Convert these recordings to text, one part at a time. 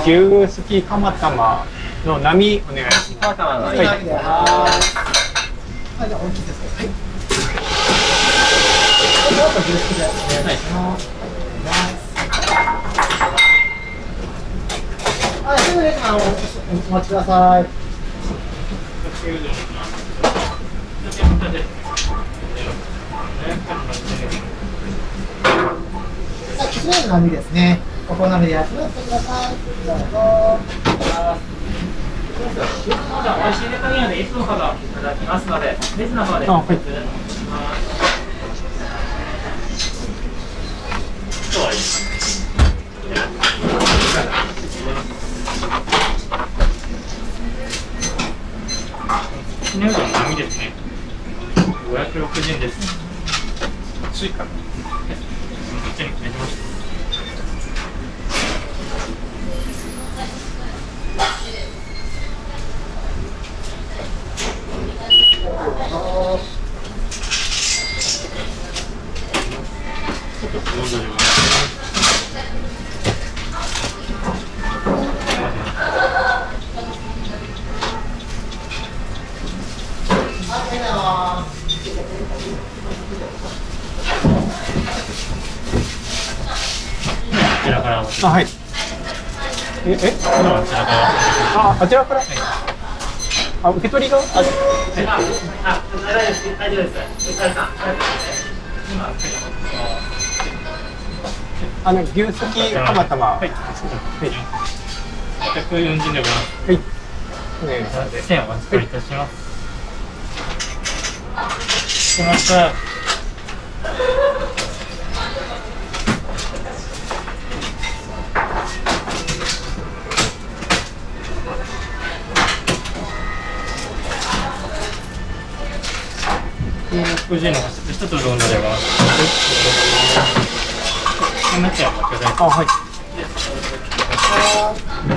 牛すき釜玉の並お願いします。はい。はい。はい、じゃあ大きいですけど、はい。あと牛すきでお願いします。はい、すぐです。お待ちください。きつねの波ですね。お好みでやってください。どうぞ。じゃあ、美味しいネタにはね、いつもからいただきますので、レジの方で。はい。今日はいいですか。きつねうどんの並ですね。560円です。暑いかな。こっちに決めてます。こちらから。あ、はい。あちらから。あ、あちらから。はい、あ、受け取りが。大丈夫です。牛すき釜玉。はい。140円でございます。はい。お願いします。1000円お預かりいたします。すみません。960円の一つうどんでございます。こんなっちゃうお待ちください。あ、はい。あ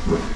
あ